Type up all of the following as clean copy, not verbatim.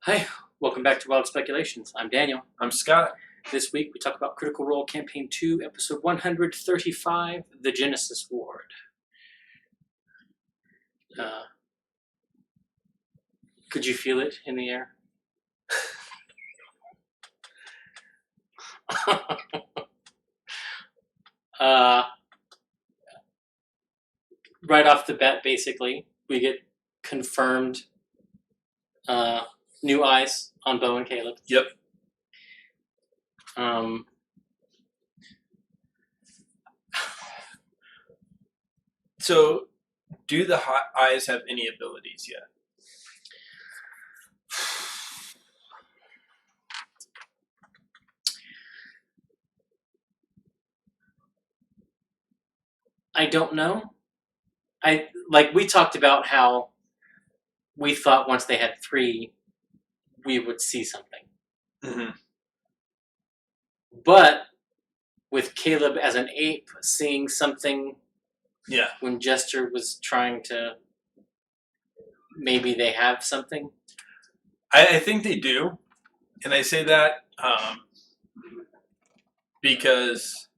Hi, welcome back to Wild Speculations. I'm Daniel. I'm Scott. This week we talk about Critical Role Campaign 2, Episode 135, The Genesis Ward. Could you feel it in the air? Right off the bat, basically, we get confirmed new eyes on Bo and Caleb. Yep. So, do the hot eyes have any abilities yet? I don't know. We talked about how we thought once they had 3, we would see something. Mm-hmm. But with Caleb as an ape seeing something, yeah, when Jester was trying to, maybe they have something. I think they do, and I say that because,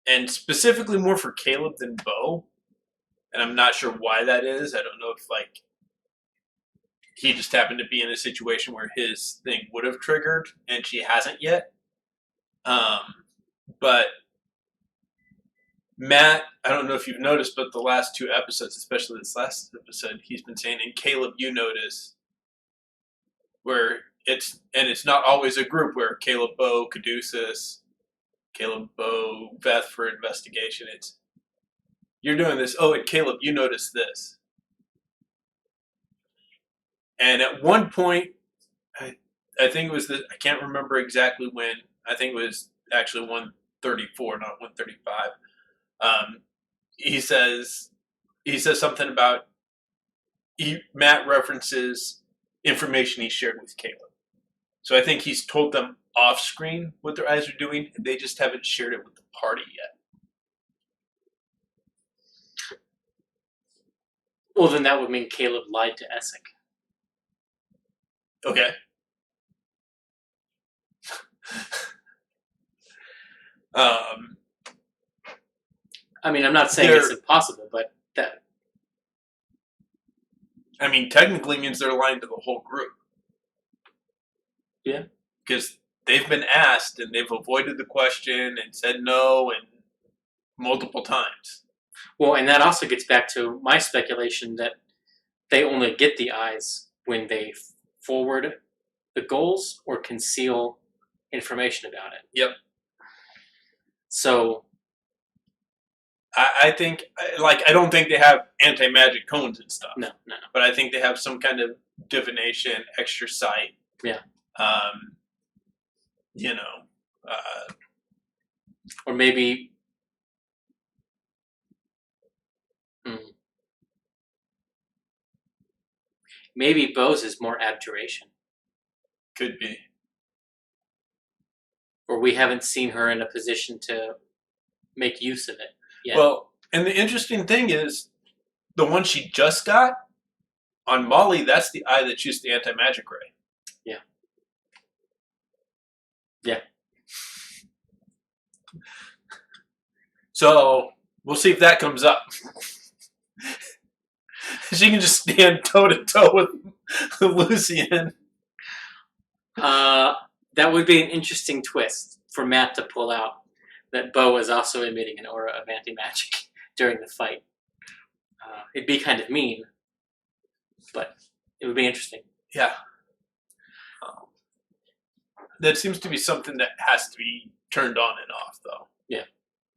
and specifically more for Caleb than Bo, and I'm not sure why that is. I don't know if he just happened to be in a situation where his thing would have triggered and she hasn't yet. But Matt, I don't know if you've noticed, but the last 2 episodes, especially this last episode, he's been saying, and Caleb, you notice, where it's not always a group where Caleb, Bo, Caduceus, Caleb, Bo, Veth for investigation. It's, you're doing this, oh, and Caleb, you notice this. And at one point, I think it was I can't remember exactly when, I think it was actually 134, not 135. He says something about, Matt references information he shared with Caleb. So I think he's told them off screen what their eyes are doing, and they just haven't shared it with the party yet. Well, then that would mean Caleb lied to Essek. Okay. I mean, I'm not saying it's impossible, but that... I mean, technically means they're lying to the whole group. Yeah. Because they've been asked, and they've avoided the question and said no and multiple times. Well, and that also gets back to my speculation that they only get the eyes when they forward the goals or conceal information about it. Yep. So... I think, I don't think they have anti-magic cones and stuff. No. But I think they have some kind of divination, extra sight. Yeah. Or maybe... Maybe Bo's is more abjuration. Could be. Or we haven't seen her in a position to make use of it yet. Well, and the interesting thing is, the one she just got, on Molly, that's the eye that shoots the anti-magic ray. Yeah. Yeah. So, we'll see if that comes up. She can just stand toe-to-toe with Lucian. That would be an interesting twist for Matt to pull out, that Bo is also emitting an aura of anti-magic during the fight. It'd be kind of mean, but it would be interesting. Yeah. That seems to be something that has to be turned on and off, though. Yeah.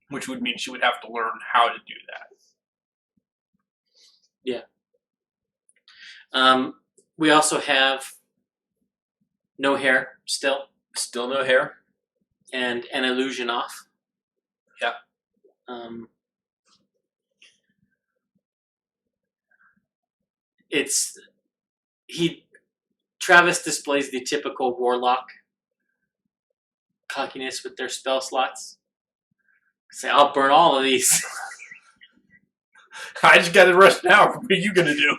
Which would mean she would have to learn how to do that. Yeah. We also have no hair still. Still no hair. And an illusion off. Yeah. Travis displays the typical warlock cockiness with their spell slots. Say, I'll burn all of these. I just got to rest now. What are you going to do?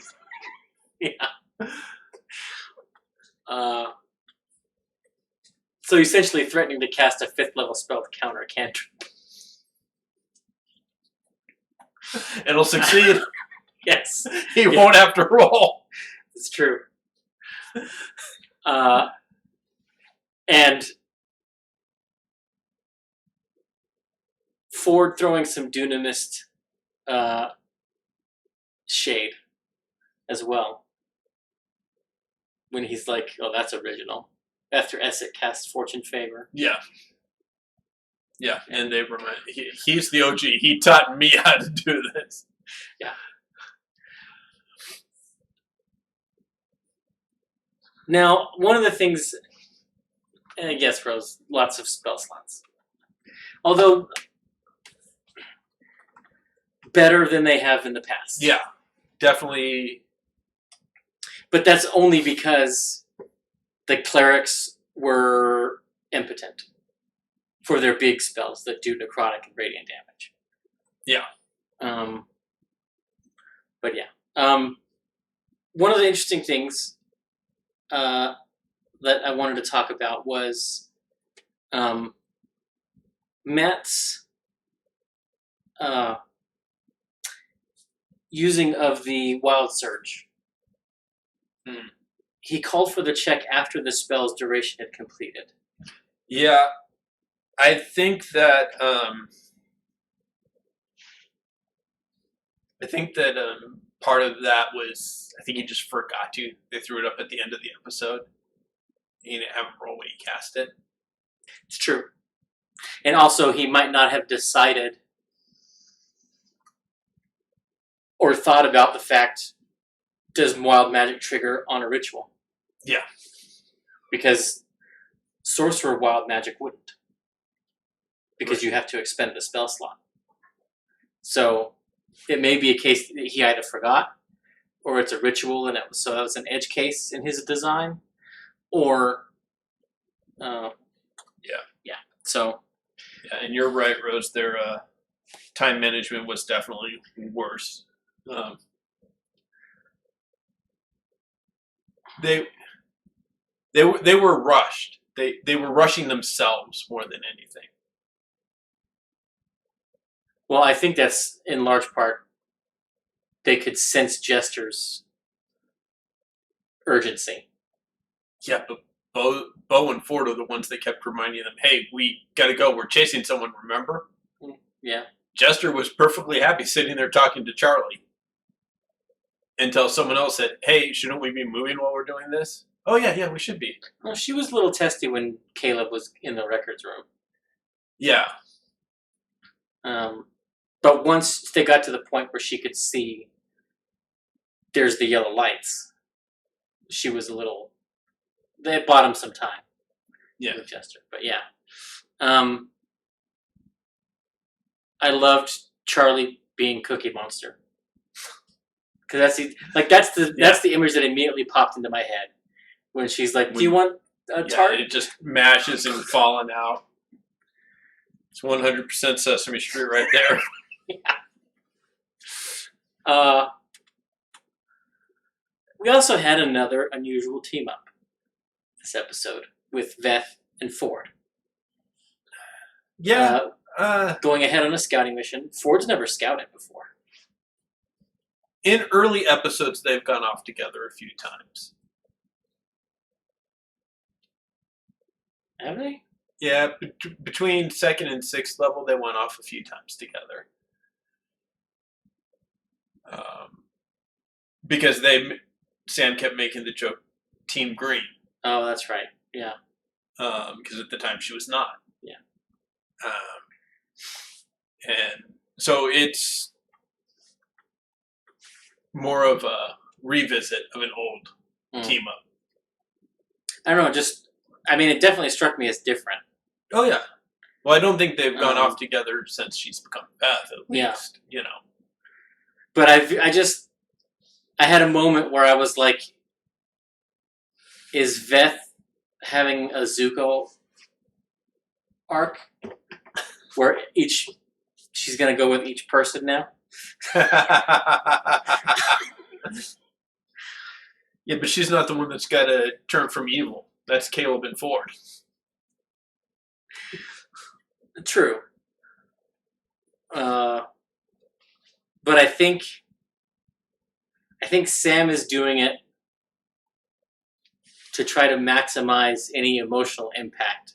Yeah. So essentially threatening to cast a 5th level spell to counter a cantrip. It'll succeed. Yes. He won't have to roll. It's true. And Ford throwing some Dunamist shade as well. When he's like, oh, that's original. After Essek casts Fortune Favor. Yeah. Yeah, and they remind he's the OG. He taught me how to do this. Yeah. Now, one of the things, and I guess Rose, lots of spell slots. Although better than they have in the past. Yeah, definitely. But that's only because the clerics were impotent for their big spells that do necrotic and radiant damage. Yeah. But yeah. One of the interesting things that I wanted to talk about was Matt's using of the Wild Surge. He called for the check after the spell's duration had completed. Yeah, I think that part of that was I think he just forgot to. They threw it up at the end of the episode. He didn't have him roll when he cast it. It's true. And also, he might not have decided or thought about the fact, does Wild Magic trigger on a ritual? Yeah. Because Sorcerer Wild Magic wouldn't. Because you have to expend the spell slot. So it may be a case that he either forgot, or it's a ritual, and so that was an edge case in his design, or yeah. So yeah, and you're right, Rose. Their time management was definitely worse. They were rushed. They were rushing themselves more than anything. Well, I think that's in large part they could sense Jester's urgency. Yeah, but Bo and Ford are the ones that kept reminding them, hey, we got to go. We're chasing someone, remember? Yeah. Jester was perfectly happy sitting there talking to Charlie until someone else said, hey, shouldn't we be moving while we're doing this? Oh, yeah, we should be. Well, she was a little testy when Caleb was in the records room. Yeah. But once they got to the point where she could see there's the yellow lights, she was a little... They bought him some time. Yeah. With Jester. But yeah. I loved Charlie being Cookie Monster. Because that's the image that immediately popped into my head. When she's like, do you want a tart? It just mashes and falling out. It's 100% Sesame Street right there. Yeah. We also had another unusual team up this episode with Veth and Ford. Yeah. Going ahead on a scouting mission. Ford's never scouted before. In early episodes, they've gone off together a few times. Have they? Yeah, between 2nd and 6th level, they went off a few times together. Because Sam kept making the joke, Team Green. Oh, that's right. Yeah. Because at the time she was not. Yeah. And so it's more of a revisit of an old team up. I don't know, it definitely struck me as different. Oh, yeah. Well, I don't think they've gone off together since she's become Beth, at least, you know. But I had a moment where I was like, is Veth having a Zuko arc? Where she's going to go with each person now? Yeah, but she's not the one that's got to turn from evil. That's Caleb and Ford. True. But I think Sam is doing it to try to maximize any emotional impact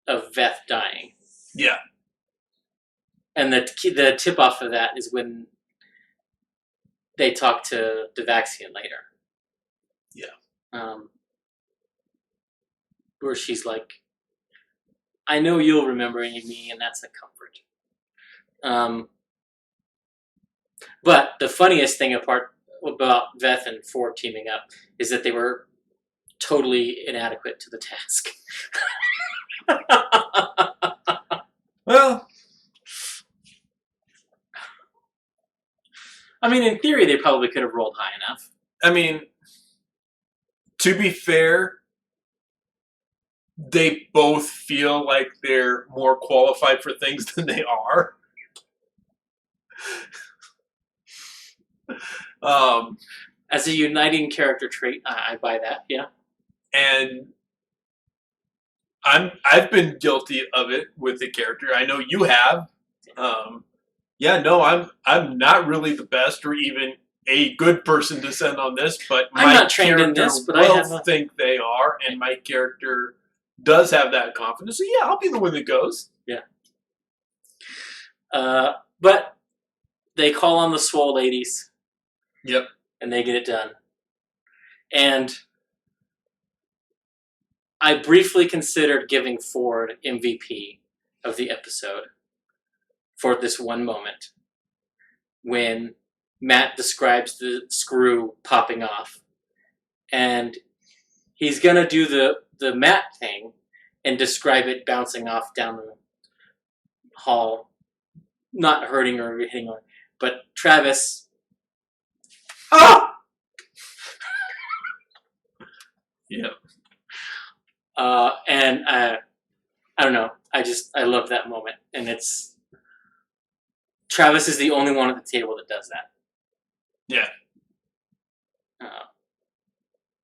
of Veth dying. Yeah. And the tip off of that is when they talk to Devaxian later. Yeah. Where she's like, I know you'll remember me, and that's a comfort. But the funniest thing about Veth and Ford teaming up is that they were totally inadequate to the task. Well, I mean, in theory, they probably could have rolled high enough. I mean, to be fair, they both feel like they're more qualified for things than they are. As a uniting character trait, I buy that. Yeah, and I've been guilty of it with the character. I know you have. I'm not really the best or even a good person to send on this, but I'm my not trained in character this, but will think they are, and my character does have that confidence. So yeah, I'll be the one that goes. Yeah. But they call on the swole ladies. Yep. And they get it done. And I briefly considered giving Ford MVP of the episode for this one moment when Matt describes the screw popping off. And he's going to do the Matt thing and describe it bouncing off down the hall, not hurting or hitting her. But Travis... Ah! Yeah. And I don't know. I love that moment, and it's Travis is the only one at the table that does that. Yeah.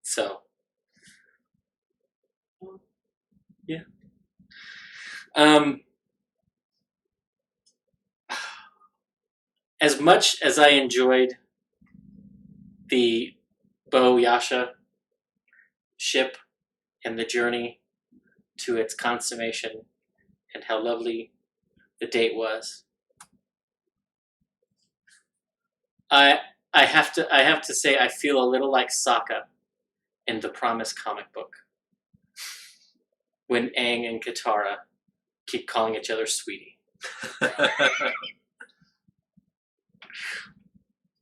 So. Yeah. As much as I enjoyed the Bo Yasha ship and the journey to its consummation and how lovely the date was, I have to say I feel a little like Sokka in the Promise comic book when Aang and Katara keep calling each other sweetie.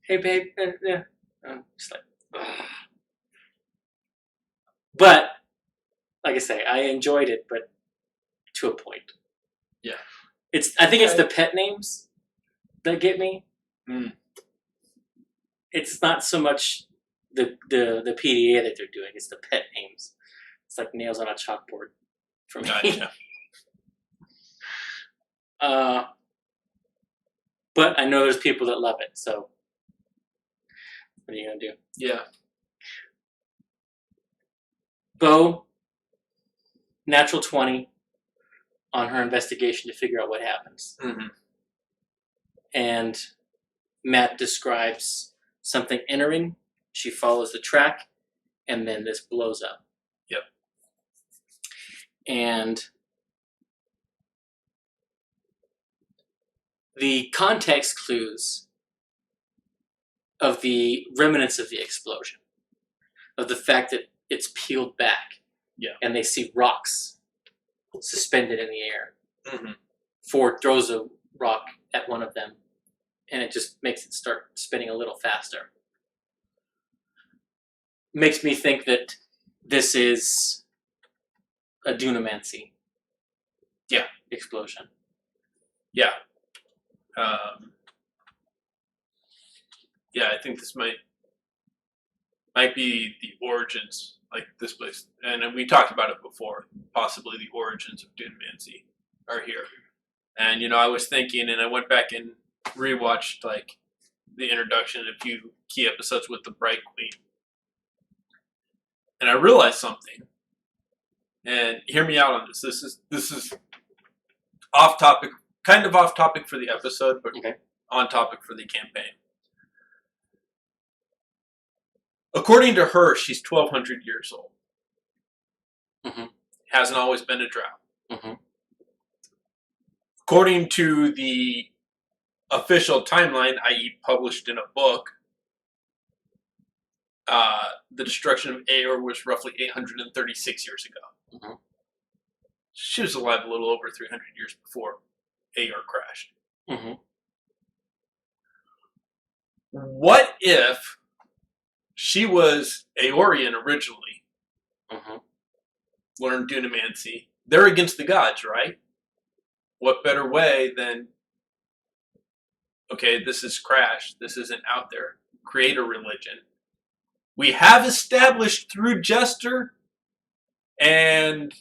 Hey babe, yeah. I'm just like, ugh. But like I say, I enjoyed it, but to a point. Yeah. I think it's the pet names that get me. Mm. It's not so much the PDA that they're doing; it's the pet names. It's like nails on a chalkboard for me. Gotcha. But I know there's people that love it, so what are you gonna do? Yeah. Bo, natural 20 on her investigation to figure out what happens. Mm-hmm. And Matt describes something entering. She follows the track, and then this blows up. Yep. And the context clues of the remnants of the explosion, of the fact that it's peeled back, and they see rocks suspended in the air. Mm-hmm. Ford throws a rock at one of them, and it just makes it start spinning a little faster. Makes me think that this is a Dunamancy explosion. Yeah. I think this might be the origins, like this place. And we talked about it before, possibly the origins of Dunamancy are here. And, I was thinking, and I went back and rewatched, like, the introduction of a few key episodes with the Bright Queen. and I realized something. And hear me out on this. This is off topic, kind of off topic for the episode, but Okay. on topic for the campaign. According to her, she's 1,200 years old. Mm-hmm. Hasn't always been a drow. Mm-hmm. According to the official timeline, i.e. published in a book, the destruction of Aor was roughly 836 years ago. Mm-hmm. She was alive a little over 300 years before Aor crashed. Mm-hmm. What if she was Aorian originally, Mm-hmm. learned Dunamancy? They're against the gods, right? What better way than, okay, this is Crash, this isn't out there, create a religion. We have established through Jester, and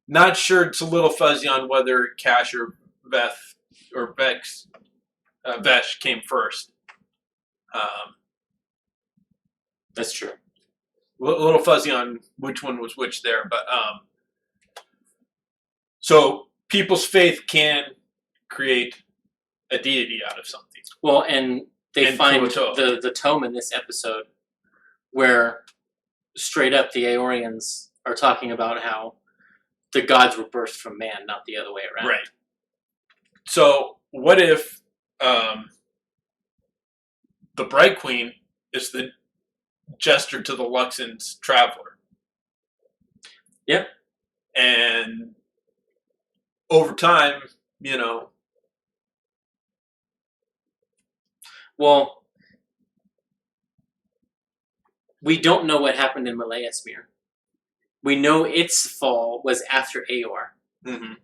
not sure, it's a little fuzzy on whether Cash or Veth or Vex, Vesh came first. That's true. A little fuzzy on which one was which there, but so people's faith can create a deity out of something. Well, and they And find Kuo-toa. the tome in this episode where straight up the Aorians are talking about how the gods were birthed from man, not the other way around. Right. So what if the Bright Queen is the Jester to the Luxon's Traveler? Yep. And over time, you know. Well, we don't know what happened in Malayasphere. We know its fall was after Aor. Mm-hmm.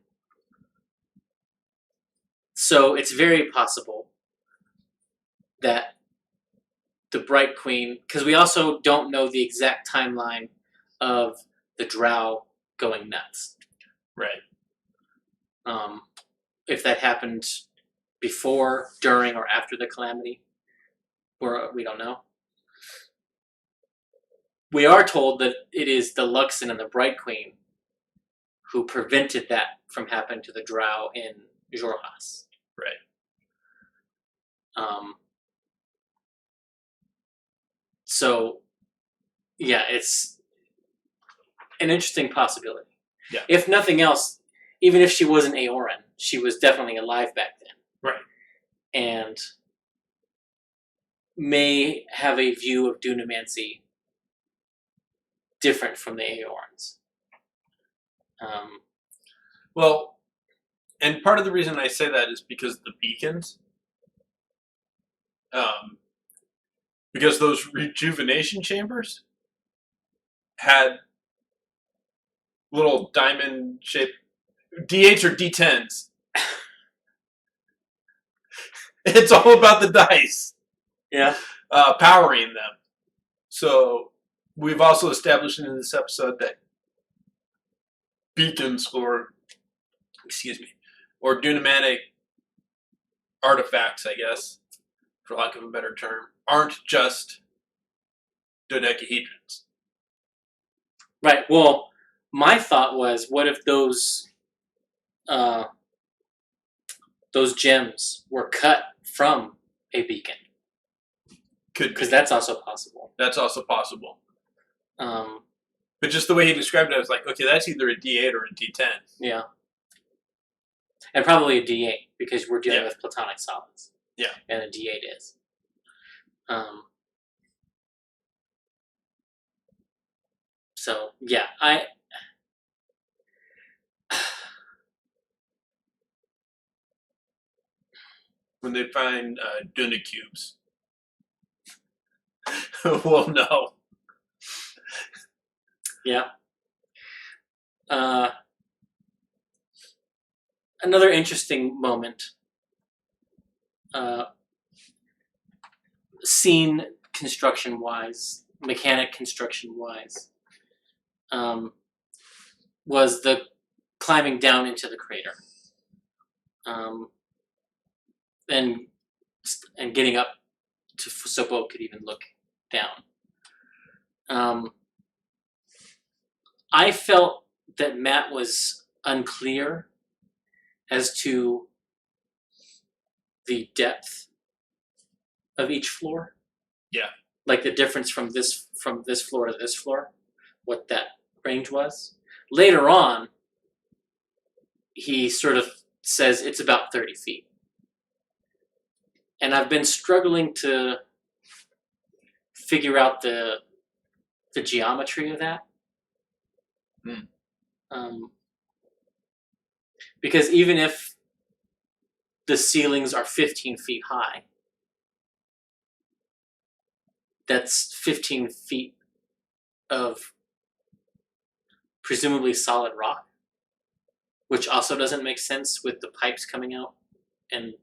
So it's very possible that the Bright Queen, because we also don't know the exact timeline of the Drow going nuts. Right. If that happened before, during, or after the calamity, we don't know. We are told that it is the Luxon and the Bright Queen who prevented that from happening to the Drow in Jorhas. Right. So, yeah, it's an interesting possibility. Yeah. If nothing else, even if she wasn't Aoran, she was definitely alive back then. Right. And may have a view of Dunamancy different from the Aorans. Well, and part of the reason I say that is because the beacons. Because those rejuvenation chambers had little diamond-shaped D8s or D10s. It's all about the dice. Yeah. Powering them. So we've also established in this episode that beacons or Dunamanic artifacts, I guess, for lack of a better term, aren't just dodecahedrons. Right. Well, my thought was, what if those gems were cut from a beacon? Could Because be. that's also possible. That's also possible. But just the way he described it, I was like, okay, that's either a D8 or a D10. Yeah. And probably a D8, because we're dealing with platonic solids. Yeah. And a D8 is. So, yeah, When they find Duna cubes, we'll know. Yeah. Another interesting moment, scene construction-wise, mechanic construction-wise, was the climbing down into the crater. And getting up so Bo could even look down. I felt that Matt was unclear as to the depth of each floor. Yeah. Like the difference from this floor to this floor, what that range was. Later on, he sort of says it's about 30 feet. And I've been struggling to figure out the geometry of that. Because even if the ceilings are 15 feet high, that's 15 feet of presumably solid rock, which also doesn't make sense with the pipes coming out and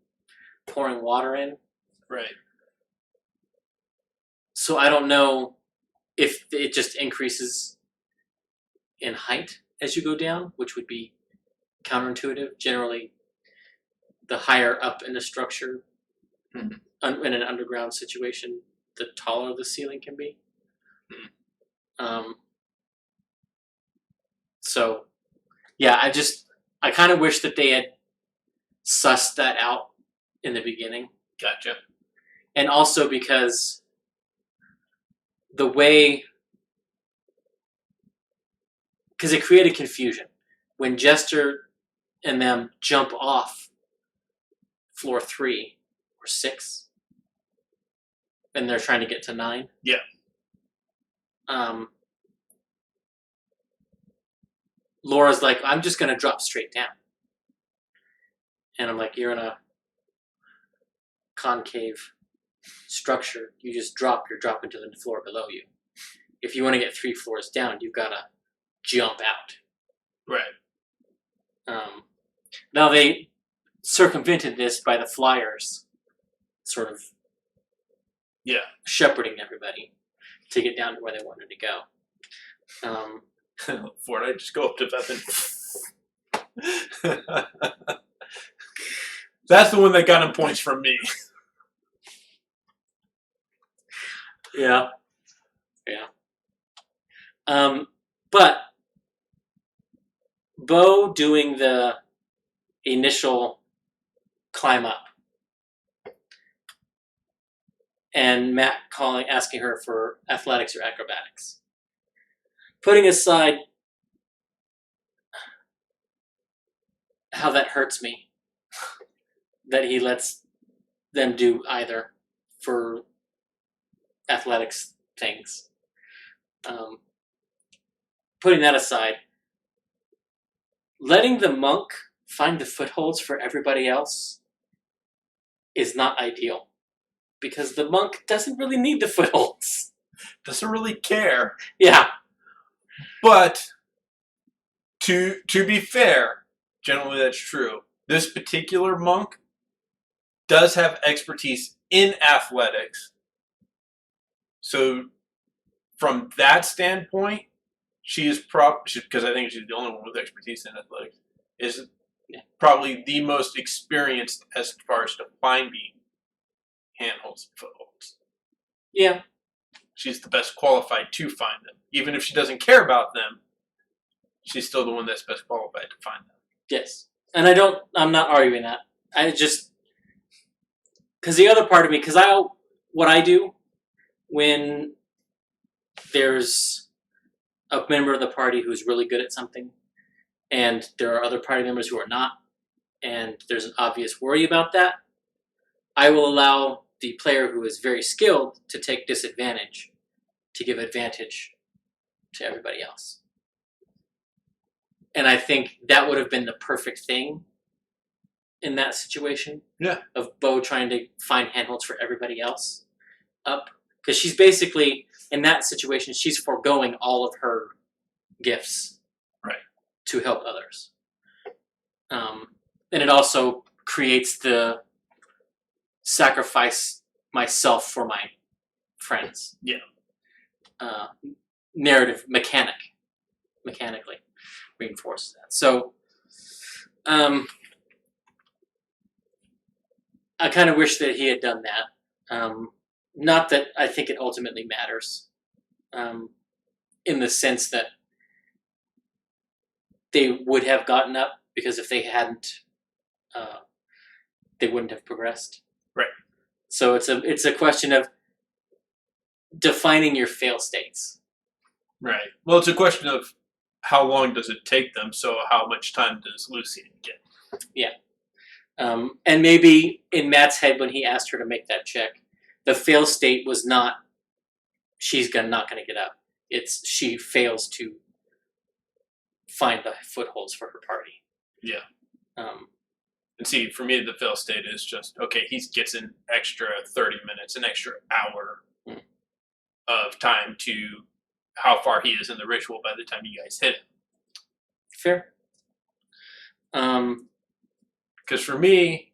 pouring water in. Right. So I don't know if it just increases in height as you go down, which would be counterintuitive. Generally, the higher up in the structure, in an underground situation, the taller the ceiling can be. So, yeah, I kind of wish that they had sussed that out in the beginning. Gotcha. And also because the way, because it created confusion. When Jester and them jump off floor 3 or 6, and they're trying to get to 9. Yeah. Laura's like, I'm just going to drop straight down. And I'm like, you're in a concave structure. You just drop, you're dropping to the floor below you. If you want to get 3 floors down, you've got to jump out. Right. Now they circumvented this by the flyers sort of shepherding everybody to get down to where they wanted to go. Ford, I just go up to Bethany. That's the one that got him points from me. Yeah. But Bo doing the initial climb up and Matt asking her for athletics or acrobatics. Putting aside how that hurts me, that he lets them do either for athletics things. Putting that aside, letting the monk find the footholds for everybody else is not ideal. Because the monk doesn't really need the footholds. Doesn't really care. Yeah. But to be fair, generally that's true. This particular monk does have expertise in athletics. So from that standpoint, she is because I think she's the only one with expertise in athletics, is probably the most experienced as far as to finding handholds and footholds. Yeah. She's the best qualified to find them. Even if she doesn't care about them, she's still the one that's best qualified to find them. Yes. And I'm not arguing that. I just, because the other part of me, what I do when there's a member of the party who's really good at something, and there are other party members who are not, and there's an obvious worry about that, I will allow the player who is very skilled to take disadvantage to give advantage to everybody else. And I think that would have been the perfect thing in that situation. Yeah. Of Bo trying to find handholds for everybody else up. Because she's basically, in that situation, she's foregoing all of her gifts. Right. To help others. And it also creates the sacrifice myself for my friends. Yeah. Narrative mechanically reinforces that. So, I kind of wish that he had done that. Not that I think it ultimately matters, in the sense that they would have gotten up, because if they hadn't, they wouldn't have progressed. Right. So it's a question of defining your fail states. Right. Well, it's a question of how long does it take them, so how much time does Lucian get? Yeah. And maybe in Matt's head when he asked her to make that check, the fail state was not she's not going to get up. It's she fails to find the footholds for her party. Yeah. And see, for me, the fail state is just, okay, he gets an extra 30 minutes, an extra hour of time to how far he is in the ritual by the time you guys hit it. Fair. Because for me,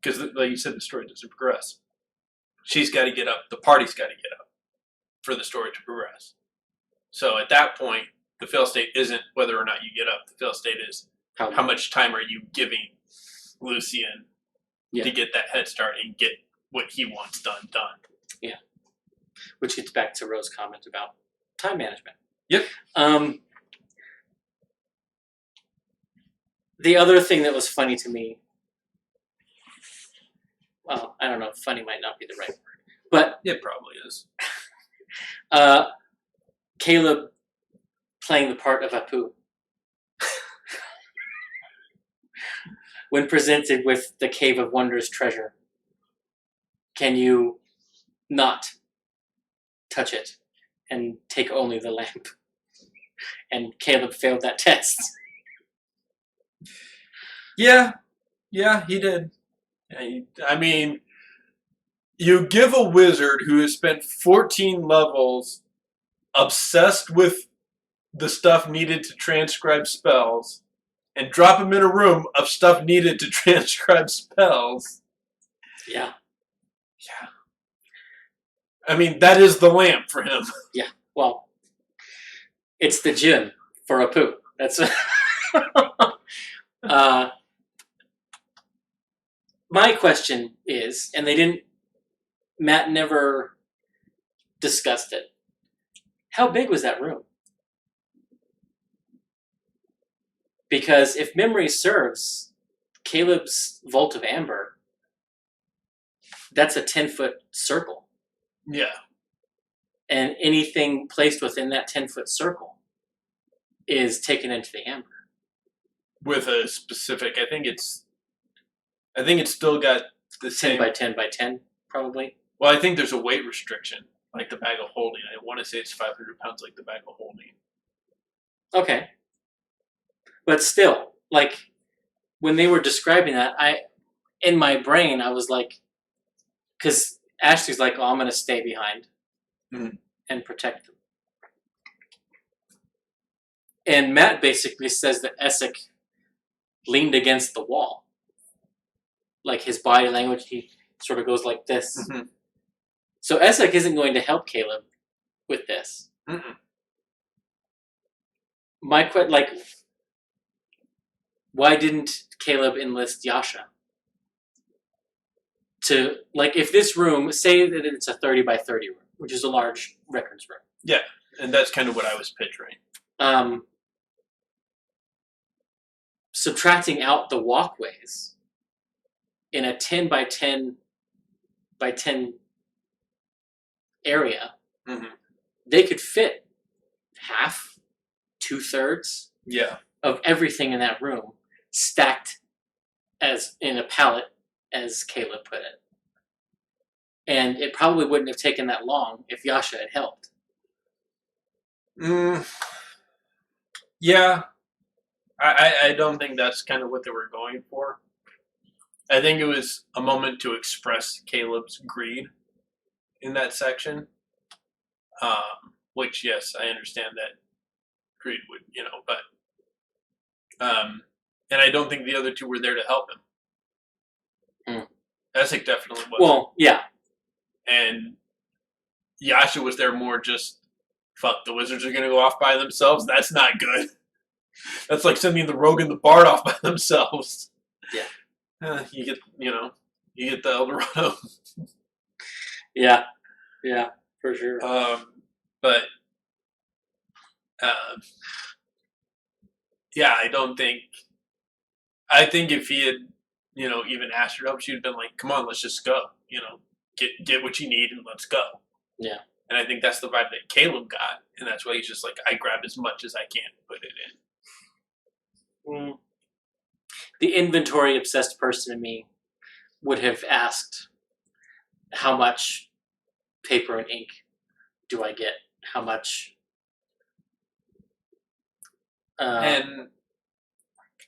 because like you said, the story doesn't progress. She's got to get up. The party's got to get up for the story to progress. So at that point, the fail state isn't whether or not you get up. The fail state is how much time are you giving Lucian to get that head start and get what he wants done. Yeah. Which gets back to Rose's comment about time management. Yep. The other thing that was funny to me, well, I don't know, funny might not be the right word, but it probably is. Caleb playing the part of Apu. When presented with the Cave of Wonders treasure, can you not touch it and take only the lamp? And Caleb failed that test. Yeah, he did. I mean, you give a wizard who has spent 14 levels obsessed with the stuff needed to transcribe spells and drop him in a room of stuff needed to transcribe spells. Yeah. I mean, that is the lamp for him. Yeah, well, it's the gym for Apu. That's my question is, and Matt never discussed it. How big was that room? Because if memory serves, Caleb's Vault of Amber, that's a 10-foot circle. Yeah. And anything placed within that 10-foot circle is taken into the amber. With a specific, I think it's still got the 10 same by 10 by 10, probably. Well, I think there's a weight restriction, like the bag of holding. I want to say it's 500 pounds, like the bag of holding. Okay. But still, like, when they were describing that, in my brain, I was like, because Ashley's like, oh, I'm going to stay behind and protect them. And Matt basically says that Essek leaned against the wall. Like, his body language, he sort of goes like this. Mm-hmm. So Essek isn't going to help Caleb with this. Mm-mm. Why didn't Caleb enlist Yasha? To, like, if this room, say that it's a 30 by 30 room, which is a large records room. Yeah, and that's kind of what I was picturing. Subtracting out the walkways in a 10 by 10 by 10 area, they could fit half, 2/3 of everything in that room stacked as in a pallet, as Caleb put it. And it probably wouldn't have taken that long if Yasha had helped. Yeah. I don't think that's kind of what they were going for. I think it was a moment to express Caleb's greed in that section. Which, yes, I understand that greed would, but... and I don't think the other two were there to help him. Essek definitely was. Well, yeah. And Yasha was there more just, fuck, the wizards are going to go off by themselves? That's not good. That's like sending the rogue and the bard off by themselves. Yeah. You get the Eldorado. Yeah, for sure. yeah, I don't think. I think if he had, even asked her to help, she'd have been like, "Come on, let's just go. Get what you need and let's go." Yeah. And I think that's the vibe that Caleb got, and that's why he's just like, "I grab as much as I can and put it in." Mm. The inventory obsessed person in me would have asked, how much paper and ink do I get? How much? And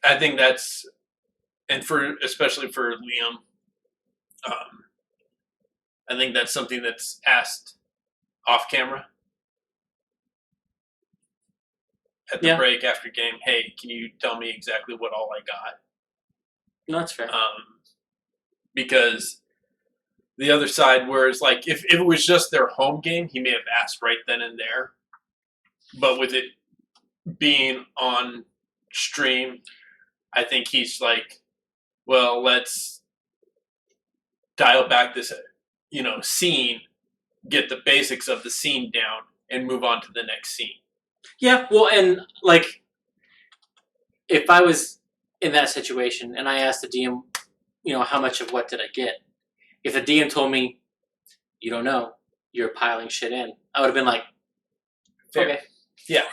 I think that's, and especially for Liam, I think that's something that's asked off camera at the break after game. Hey, can you tell me exactly what all I got? No, that's fair. Because the other side, whereas like if it was just their home game, he may have asked right then and there. But with it being on stream, I think he's like, well, let's dial back this, scene, get the basics of the scene down, and move on to the next scene. Yeah, well, and like, if I was in that situation and I asked the DM, how much of what did I get? If the DM told me, you don't know, you're piling shit in, I would have been like, fair. Okay. Yeah.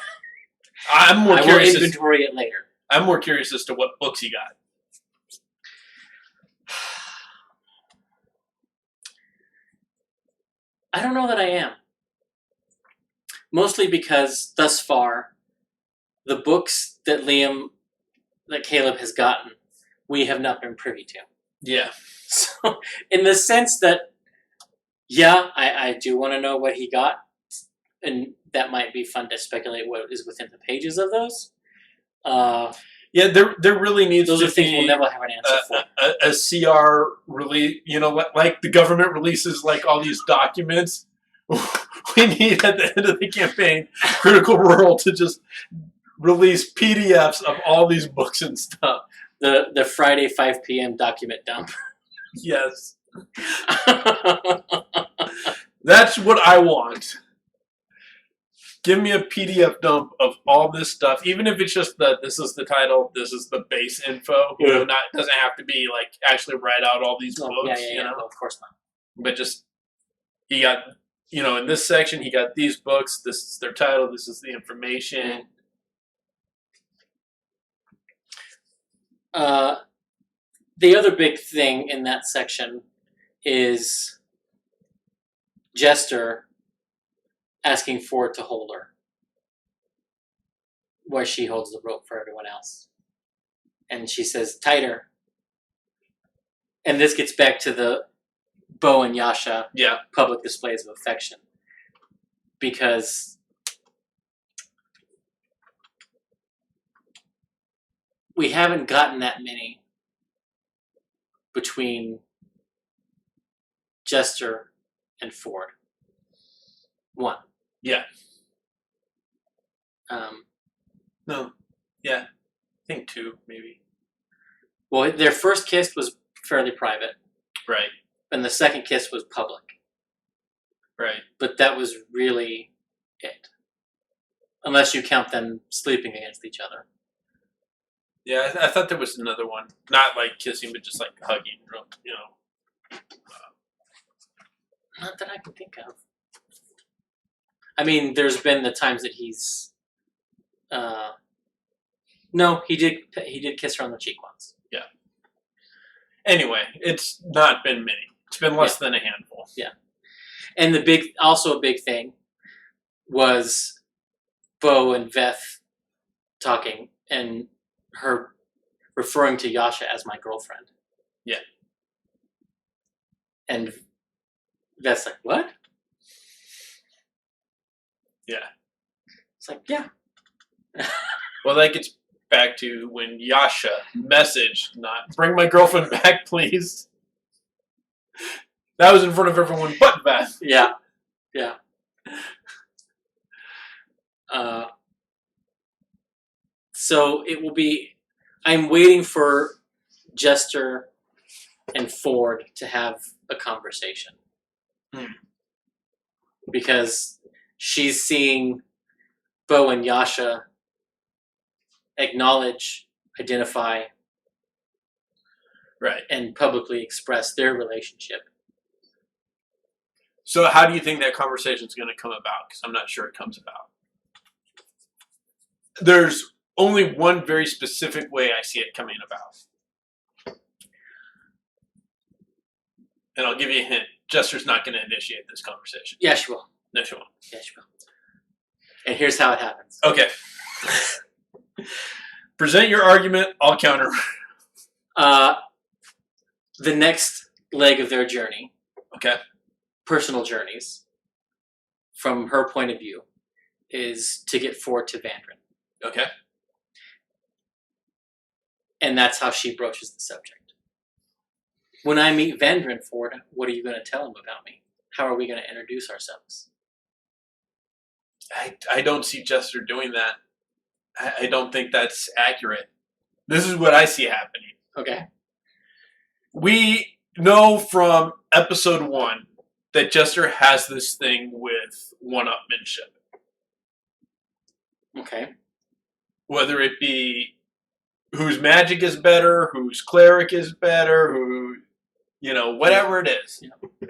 I'm more I curious. will inventory it later. I'm more curious as to what books he got. I don't know that I am. Mostly because thus far, the books that Caleb has gotten, we have not been privy to. Yeah. So, in the sense that, yeah, I do want to know what he got, and that might be fun to speculate what is within the pages of those. Yeah, there really needs those to are things be we'll never have an answer for. A CR release, like the government releases like all these documents. We need at the end of the campaign, Critical Role to just release PDFs of all these books and stuff. The Friday 5 p.m. document dump. Yes. That's what I want. Give me a PDF dump of all this stuff, even if it's just this is the title, this is the base info. Doesn't have to be like actually write out all these books. No, of course not. But just he got, in this section he got these books. This is their title. This is the information. The other big thing in that section is Jester asking Ford to hold her, where she holds the rope for everyone else. And she says, tighter. And this gets back to the Bo and Yasha public displays of affection. Because we haven't gotten that many between Jester and Ford. One. Yeah. No. Yeah. I think two, maybe. Well, their first kiss was fairly private. Right. And the second kiss was public. Right. But that was really it. Unless you count them sleeping against each other. Yeah, I thought there was another one. Not like kissing, but just like hugging, Not that I can think of. I mean, there's been the times that he's... no, he did kiss her on the cheek once. Yeah. Anyway, it's not been many. It's been less than a handful. Yeah. And a big thing was Bo and Veth talking and her referring to Yasha as my girlfriend. Yeah. And Veth's like, what? Yeah. It's like, yeah. Well, that gets back to when Yasha messaged, not bring my girlfriend back, please. That was in front of everyone but Beth. Yeah. Yeah. So it will be... I'm waiting for Jester and Ford to have a conversation. Because she's seeing Bo and Yasha acknowledge, identify, Right. and publicly express their relationship. So how do you think that conversation is going to come about? Because I'm not sure it comes about. There's only one very specific way I see it coming about. And I'll give you a hint. Jester's not going to initiate this conversation. Yeah, she will. No, she won't. Yeah, she will. And here's how it happens. Okay. Present your argument. I'll counter. The next leg of their journey, Okay. personal journeys, from her point of view, is to get Ford to Vandren. Okay. And that's how she broaches the subject. When I meet Vandren, Ford, what are you going to tell him about me? How are we going to introduce ourselves? I don't see Jester doing that. I don't think that's accurate. This is what I see happening. Okay. We know from episode 1 that Jester has this thing with one-upmanship. Okay. Whether it be whose magic is better, whose cleric is better, who, whatever it is. Yeah.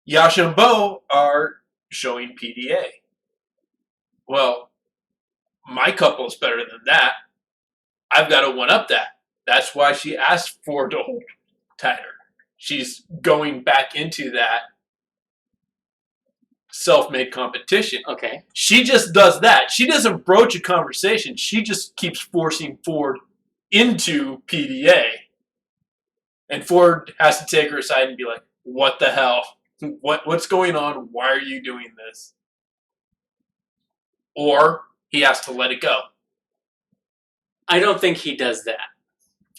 Yasha and Bo are showing PDA. Well, my couple is better than that. I've got to one-up that. That's why she asked Ford to hold tighter. She's going back into that self-made competition. Okay. She just does that. She doesn't broach a conversation. She just keeps forcing Ford into PDA. And Ford has to take her aside and be like, what the hell? What's going on? Why are you doing this? Or he has to let it go. I don't think he does that.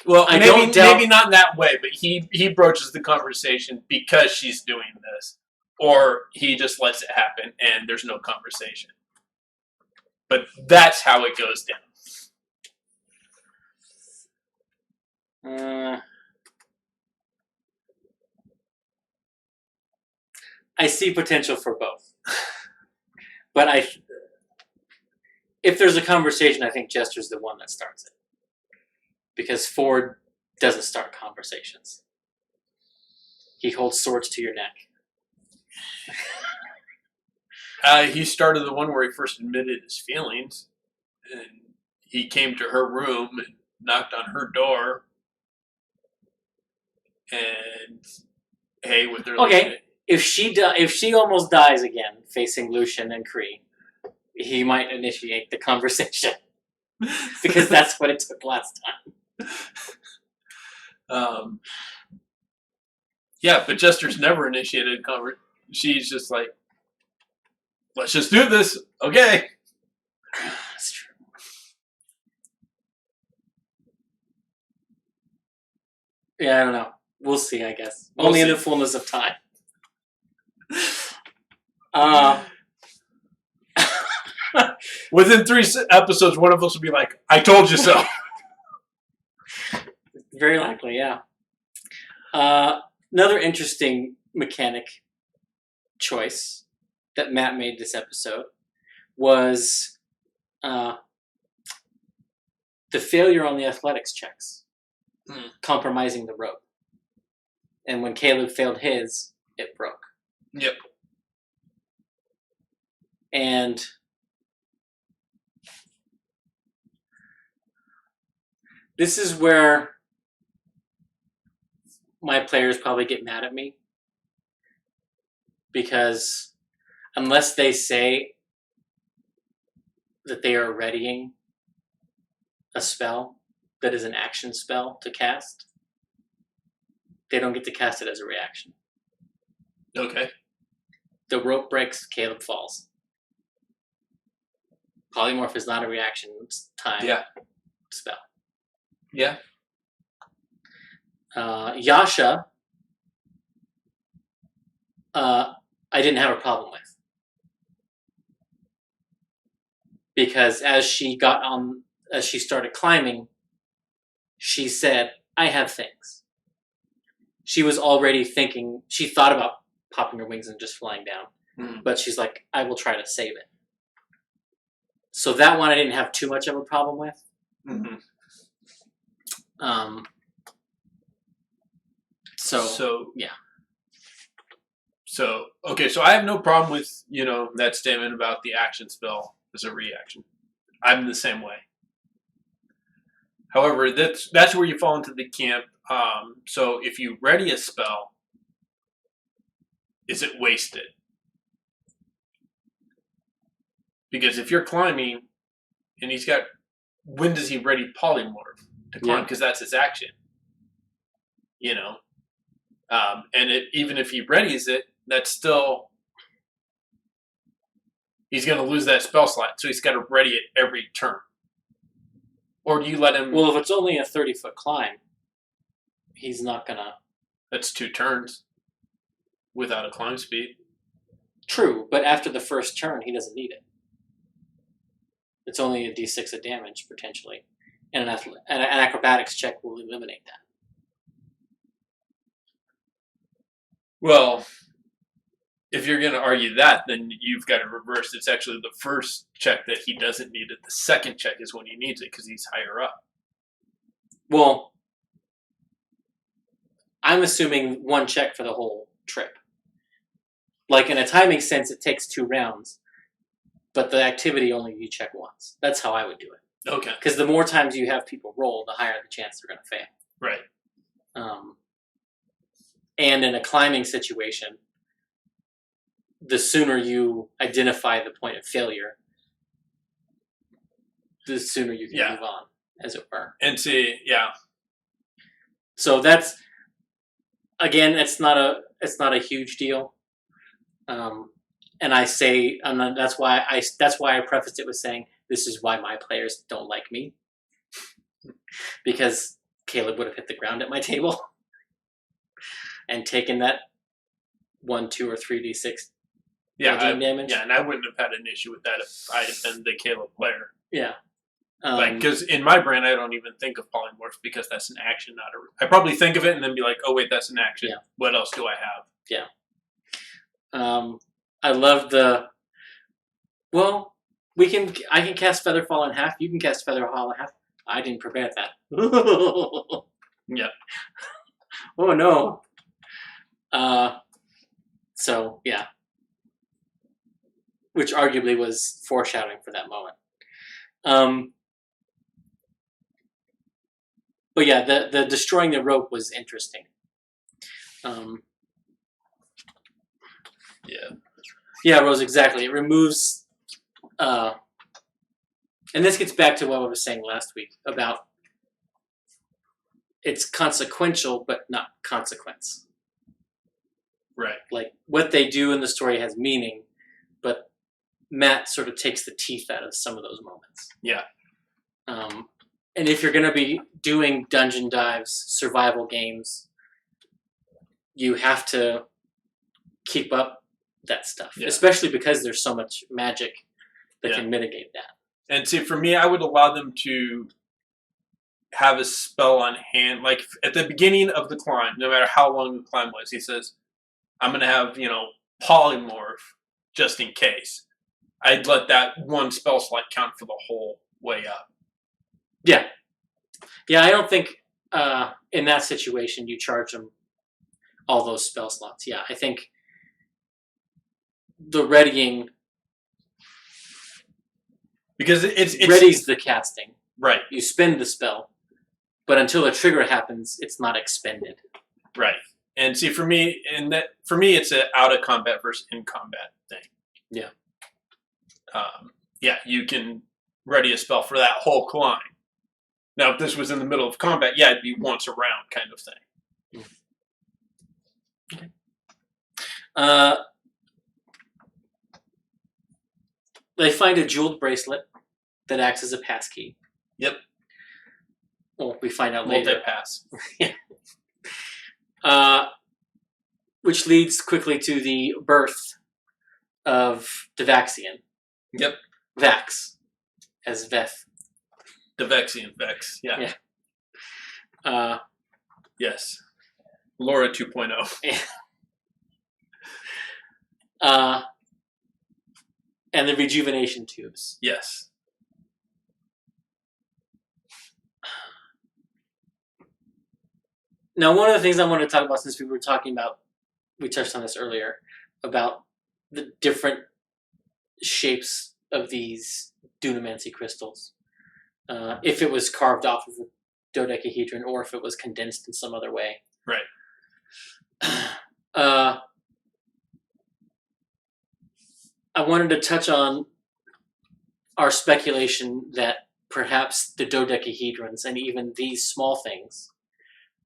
Well, I maybe, don't doubt- maybe not in that way, but he broaches the conversation because she's doing this. Or he just lets it happen and there's no conversation. But that's how it goes down. I see potential for both. But if there's a conversation, I think Jester's the one that starts it. Because Ford doesn't start conversations. He holds swords to your neck. He started the one where he first admitted his feelings. And he came to her room and knocked on her door. And, hey, with their... Okay, if she almost dies again facing Lucian and Kree, he might initiate the conversation. Because that's what it took last time. Yeah, but Jester's never initiated a conversation. She's just like, let's just do this. Okay. That's true. Yeah, I don't know. We'll see, I guess. We'll Only in see. the fullness of time. Within 3 episodes, one of us will be like, I told you so. Very likely, yeah. Another interesting mechanic choice that Matt made this episode was the failure on the athletics checks, compromising the rope. And when Caleb failed his, it broke. Yep. And this is where my players probably get mad at me. Because unless they say that they are readying a spell that is an action spell to cast, they don't get to cast it as a reaction. Okay. The rope breaks, Caleb falls. Polymorph is not a reaction time spell. Yeah. Yasha, I didn't have a problem with. Because as she started climbing, she said, I have things. She was already thinking, she thought about popping her wings and just flying down. But she's like, I will try to save it. So that one I didn't have too much of a problem with. Mm-hmm. So yeah. So okay, so I have no problem with that statement about the action spell as a reaction. I'm the same way. However, that's where you fall into the camp. So if you ready a spell, is it wasted? Because if you're climbing, and he's got, when does he ready polymorph to climb? Because that's his action. And even if he readies it, that's still, he's going to lose that spell slot. So he's got to ready it every turn. Or do you let him? Well, if it's only a 30-foot climb, he's not gonna. That's 2 turns without a climb speed. True, but after the first turn, he doesn't need it. It's only a d6 of damage, potentially. And an acrobatics check will eliminate that. Well, if you're going to argue that, then you've got to reverse. It's actually the first check that he doesn't need it. The second check is when he needs it because he's higher up. Well, I'm assuming 1 check for the whole trip. Like, in a timing sense, it takes 2 rounds. But the activity only you check once. That's how I would do it. Okay. Because the more times you have people roll, the higher the chance they're going to fail. Right. And in a climbing situation, the sooner you identify the point of failure, the sooner you can move on, as it were. And see, yeah. So that's, again, it's not a huge deal. And I say, that's why I prefaced it with saying, this is why my players don't like me. Because Caleb would have hit the ground at my table and taken that 1, 2, or 3d6 damage. Yeah, and I wouldn't have had an issue with that if I had been the Caleb player. Yeah. Because in my brain, I don't even think of polymorph because that's an action, not a. I probably think of it and then be like, oh wait, that's an action. Yeah. What else do I have? Yeah. I love the. Well, I can cast Featherfall in half. You can cast Featherfall in half. I didn't prepare that. Yeah. Oh no. So yeah. Which arguably was foreshadowing for that moment. But yeah, the destroying the rope was interesting. Yeah. Yeah, Rose, exactly. It removes, and this gets back to what I was saying last week about it's consequential, but not consequence. Right. Like, what they do in the story has meaning, but Matt sort of takes the teeth out of some of those moments. Yeah. And if you're going to be doing dungeon dives, survival games, you have to keep up that stuff, especially because there's so much magic that can mitigate that. And see, for me, I would allow them to have a spell on hand. Like at the beginning of the climb, no matter how long the climb was, he says, I'm going to have, polymorph just in case. I'd let that 1 spell slot count for the whole way up. Yeah. Yeah, I don't think in that situation you charge them all those spell slots. Yeah, I think the readying, because it's readies the casting. Right. You spend the spell, but until a trigger happens, it's not expended. Right. And see, for me, it's an out of combat versus in combat thing. Yeah. Yeah, you can ready a spell for that whole climb. Now, if this was in the middle of combat, it'd be once a round kind of thing. Okay. They find a jeweled bracelet that acts as a passkey. Yep. Well, we find out later. Multi-pass. Which leads quickly to the birth of Devaxian. Yep. Vax, as Veth. Devaxian, Vex, yeah. Yes. Laura 2.0. And the rejuvenation tubes. Yes. Now, one of the things I want to talk about, since we were talking about, we touched on this earlier, about the different shapes of these dunamancy crystals. If it was carved off of the dodecahedron or if it was condensed in some other way. Right. I wanted to touch on our speculation that perhaps the dodecahedrons and even these small things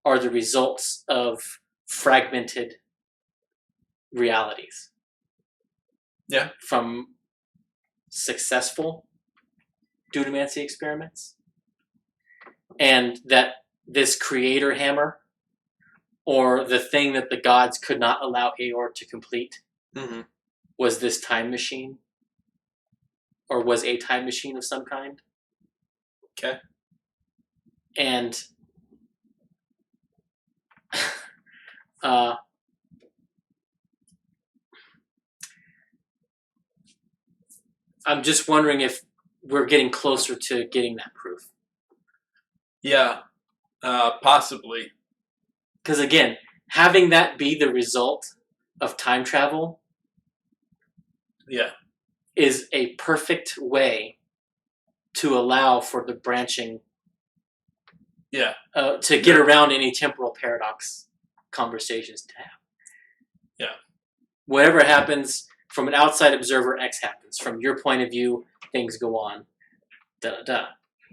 are the results of fragmented realities. Yeah. From successful dunamancy experiments. And that this creator hammer, or the thing that the gods could not allow Aor to complete, was this time machine, or was a time machine of some kind. Okay. And I'm just wondering if we're getting closer to getting that proof. Yeah, possibly. Because again, having that be the result of time travel, is a perfect way to allow for the branching. To get around any temporal paradox conversations to have. Yeah. Whatever happens from an outside observer, X happens. From your point of view, things go on.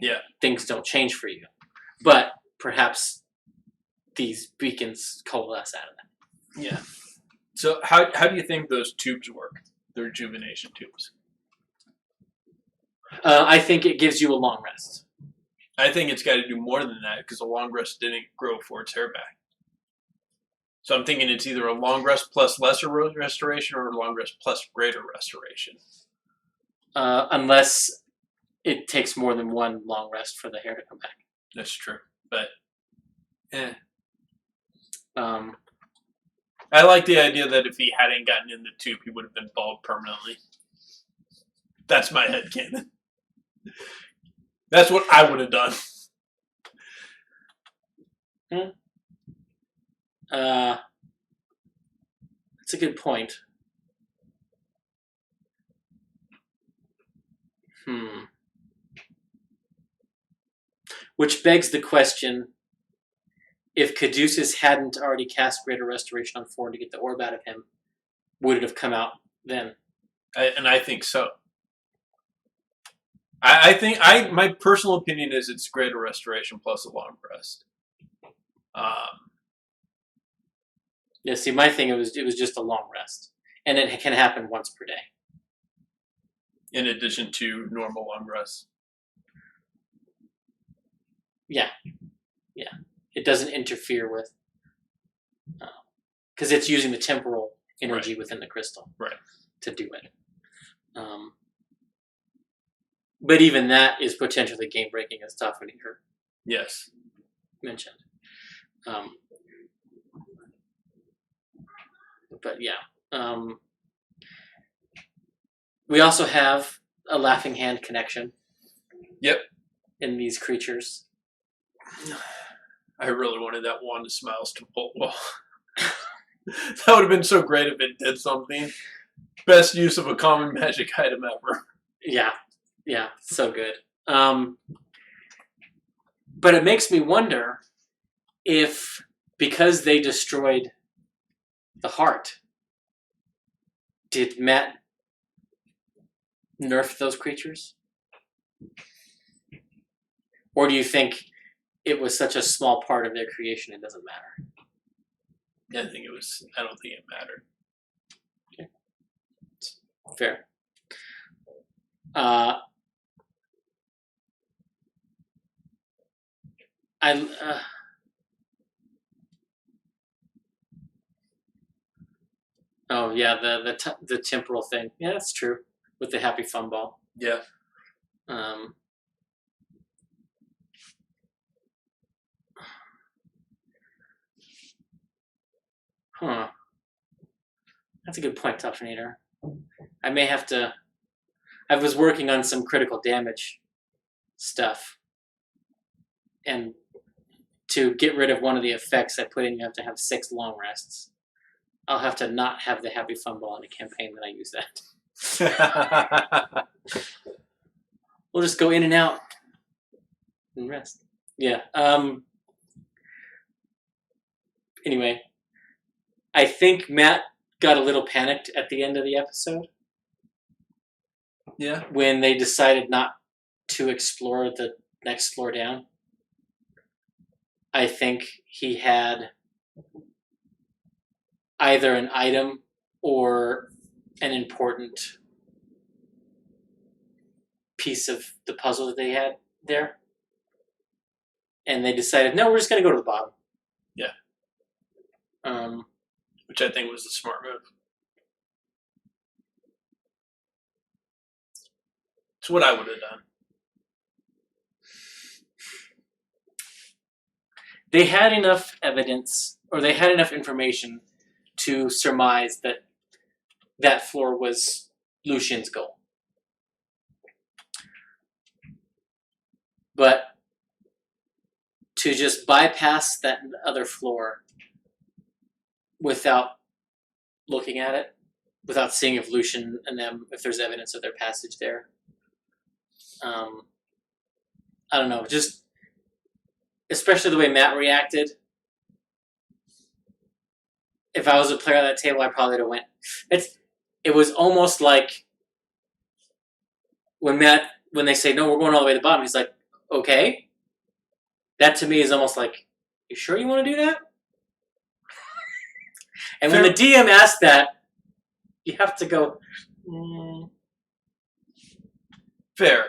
Yeah. Things don't change for you. But perhaps these beacons coalesce out of that. Yeah. So how do you think those tubes work? The rejuvenation tubes? I think it gives you a long rest. I think it's got to do more than that because a long rest didn't grow Ford's hair back. So I'm thinking it's either a long rest plus lesser restoration or a long rest plus greater restoration. Unless it takes more than one long rest for the hair to come back. That's true. But, I like the idea that if he hadn't gotten in the tube, he would have been bald permanently. That's my headcanon. That's what I would have done. That's a good point. Which begs the question, if Caduceus hadn't already cast Greater Restoration on Ford to get the orb out of him, would it have come out then? I think so. I think my personal opinion is it's Greater Restoration plus a long rest. Yeah, see, my thing, it was just a long rest. And it can happen once per day. In addition to normal long rests. Yeah. It doesn't interfere with... because it's using the temporal energy within the crystal to do it. But even that is potentially game-breaking, as Tafaniher mentioned. But yeah. We also have a laughing hand connection. Yep. In these creatures. I really wanted that Wand of Smiles to bolt wall. That would have been so great if it did something. Best use of a common magic item ever. Yeah, so good. But it makes me wonder if, because they destroyed the heart, did Matt nerf those creatures? Or do you think it was such a small part of their creation it doesn't matter? I don't think it mattered. Okay. Fair. Oh yeah, the temporal thing. Yeah, that's true. With the happy fun ball. Yeah. That's a good point, Tuffinator. I may have to... I was working on some critical damage stuff. And to get rid of one of the effects I put in, you have to have 6 long rests. I'll have to not have the happy fun ball in a campaign that I use that. We'll just go in and out and rest. Yeah. Anyway, I think Matt got a little panicked at the end of the episode. Yeah. When they decided not to explore the next floor down. I think he had either an item or an important piece of the puzzle that they had there. And they decided, no, we're just going to go to the bottom. Yeah. Which I think was the smart move. It's what I would have done. They had enough evidence, or they had enough information to surmise that that floor was Lucien's goal. But to just bypass that other floor without looking at it, without seeing if Lucien and them, if there's evidence of their passage there, I don't know, just especially the way Matt reacted. If I was a player on that table, I probably would have went. It was almost like when they say, no, we're going all the way to the bottom, he's like, okay. That to me is almost like, you sure you want to do that? And when the DM asks that, you have to go, Fair.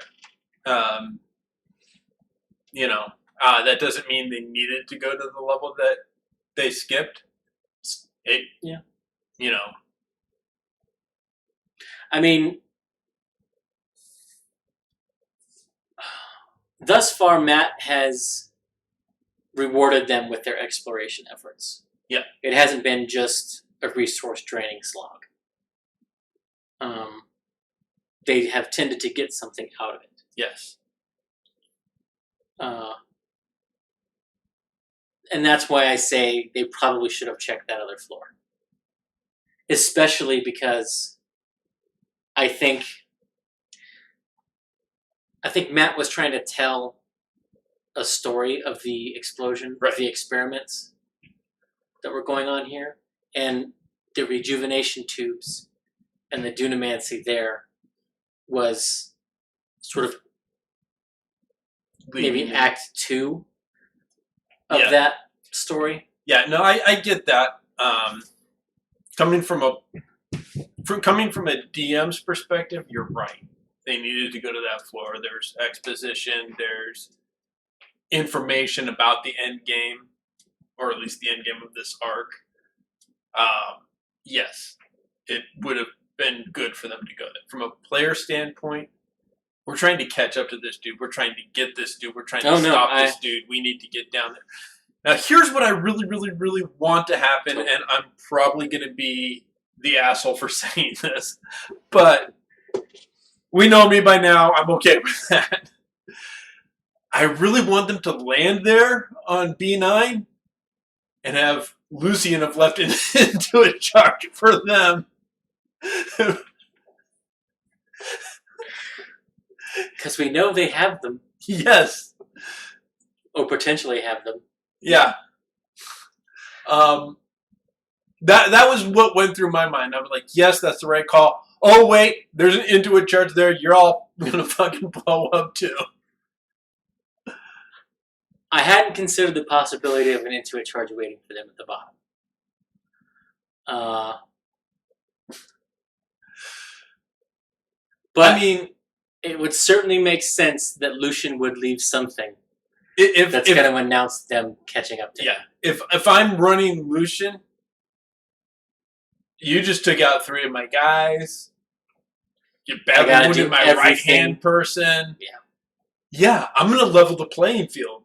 That doesn't mean they needed to go to the level that they skipped. Yeah. I mean, thus far, Matt has rewarded them with their exploration efforts. Yeah. It hasn't been just a resource draining slog. They have tended to get something out of it. Yes. And that's why I say they probably should have checked that other floor. Especially because I think Matt was trying to tell a story of the explosion, right, of the experiments that were going on here, and the rejuvenation tubes and the dunamancy there was sort of maybe Act 2 of that story. Yeah, no, I get that. Coming from a DM's perspective, you're right. They needed to go to that floor. There's exposition. There's information about the end game, or at least the end game of this arc. Yes, it would have been good for them to go there. From a player standpoint, we're trying to catch up to this dude. We're trying to get this dude. We're trying to stop this dude. We need to get down there. Now, here's what I really, really, really want to happen, and I'm probably going to be the asshole for saying this, but we know me by now. I'm okay with that. I really want them to land there on B9 and have Lucien have left into a charge for them. Because we know they have them. Yes. Or potentially have them. Yeah. That was what went through my mind. I was like, yes, that's the right call. Oh, wait, there's an Intuit charge there. You're all going to fucking blow up, too. I hadn't considered the possibility of an Intuit charge waiting for them at the bottom. But I mean, it would certainly make sense that Lucien would leave something that's going to announce them catching up to him. If I'm running Lucien, you just took out 3 of my guys. You badly wounded my right-hand person. Yeah, I'm going to level the playing field.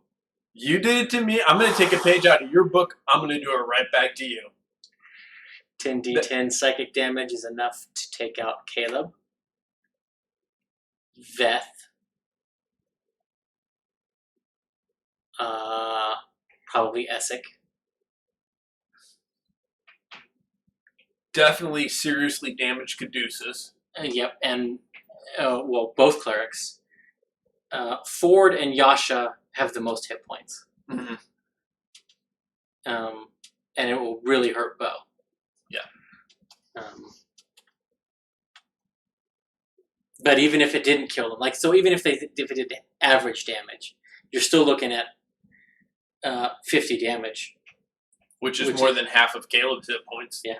You did it to me. I'm going to take a page out of your book. I'm going to do it right back to you. 10d10 psychic damage is enough to take out Caleb, Veth, Probably Essek. Definitely seriously damaged Caduceus. Yep, and well, both clerics. Ford and Yasha have the most hit points. Mm-hmm. And it will really hurt Bo. Yeah. But even if it didn't kill them, even if it did average damage, you're still looking at 50 damage. Which is more than half of Caleb's hit points. Yeah.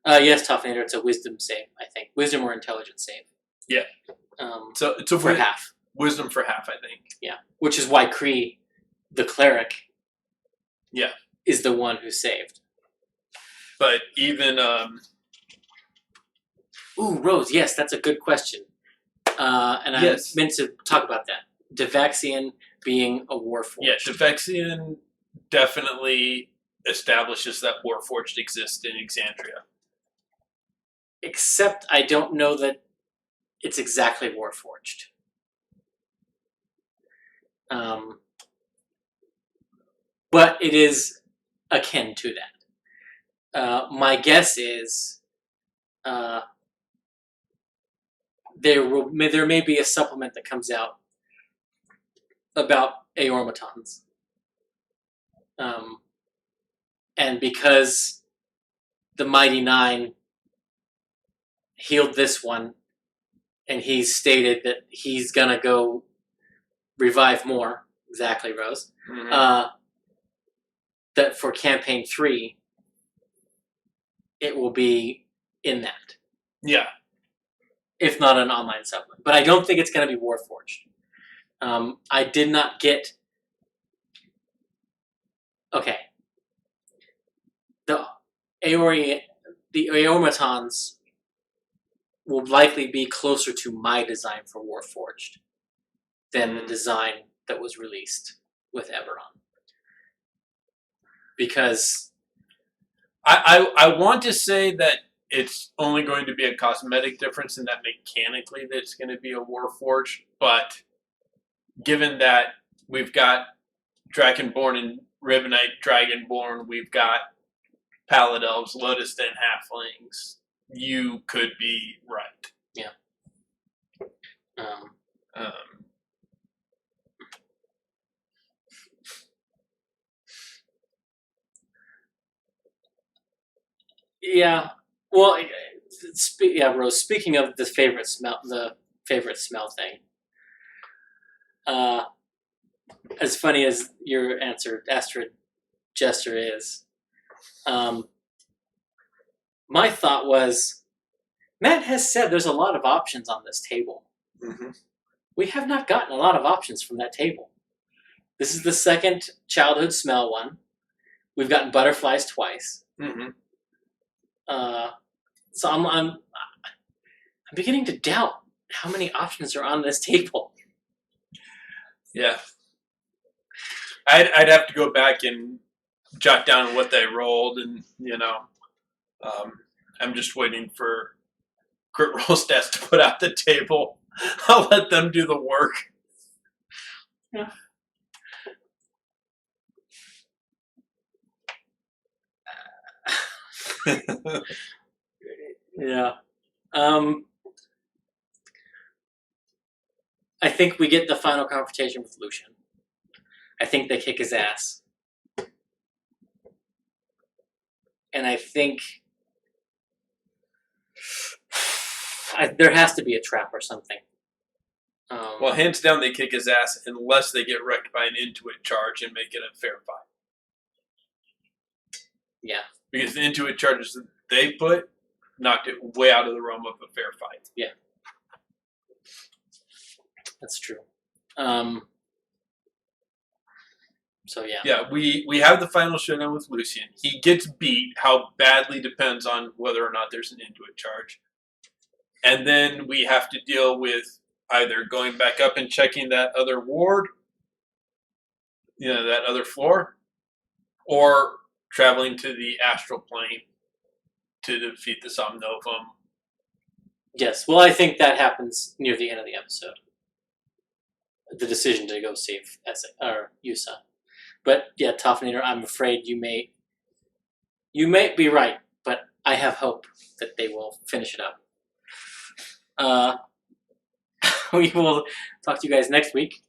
Yes, Toughenator, it's a wisdom save, I think. Wisdom or intelligence save. Yeah. So it's for half. Wisdom for half, I think. Yeah. Which is why Kree, the cleric, yeah, is the one who saved. But even Ooh, Rose, yes, that's a good question. And I meant to talk about that. Devaxian being a Warforged. Yeah, Devaxian definitely establishes that Warforged exists in Exandria. Except I don't know that it's exactly Warforged. But it is akin to that. My guess is there may be a supplement that comes out about Aormatons. And because the Mighty Nine healed this one, and he's stated that he's gonna go revive more. Exactly, Rose. Mm-hmm. That for campaign 3, it will be in that. Yeah. If not an online supplement. But I don't think it's going to be Warforged. I did not get... Okay. The Aormatons will likely be closer to my design for Warforged than the design that was released with Eberron. Because I want to say that it's only going to be a cosmetic difference and that mechanically that's going to be a Warforged, but given that we've got Dragonborn and Ribbonite Dragonborn, we've got Pallid Elves, Lotus Den Halflings, you could be right. Yeah. Yeah. Well, Rose. Speaking of the favorite smell thing. As funny as your answer, Astrid Jester, is, my thought was, Matt has said there's a lot of options on this table. Mm-hmm. We have not gotten a lot of options from that table. This is the second childhood smell one. We've gotten butterflies twice. Mm-hmm. So I'm beginning to doubt how many options are on this table. Yeah. I'd have to go back and jot down what they rolled, and I'm just waiting for Crit Roll Stats to put out the table. I'll let them do the work. Yeah. Yeah. I think we get the final confrontation with Lucian. I think they kick his ass. And I think there has to be a trap or something. Well, hands down, they kick his ass unless they get wrecked by an Intuit charge and make it a fair fight. Yeah. Because the Intuit charges that they put knocked it way out of the realm of a fair fight. Yeah. That's true. So yeah. Yeah, we have the final showdown with Lucian. He gets beat. How badly depends on whether or not there's an Intuit charge. And then we have to deal with either going back up and checking that other ward, that other floor, or traveling to the astral plane to defeat the Somnovum. Yes, well, I think that happens near the end of the episode. The decision to go save Yusa. But yeah, Toffinator, I'm afraid you may be right, but I have hope that they will finish it up. We will talk to you guys next week.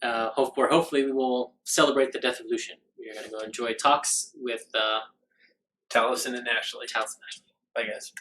Hopefully we will celebrate the death of Lucian. We are going to go enjoy talks with Taliesin and Ashley, Taliesin and Ashley. I guess.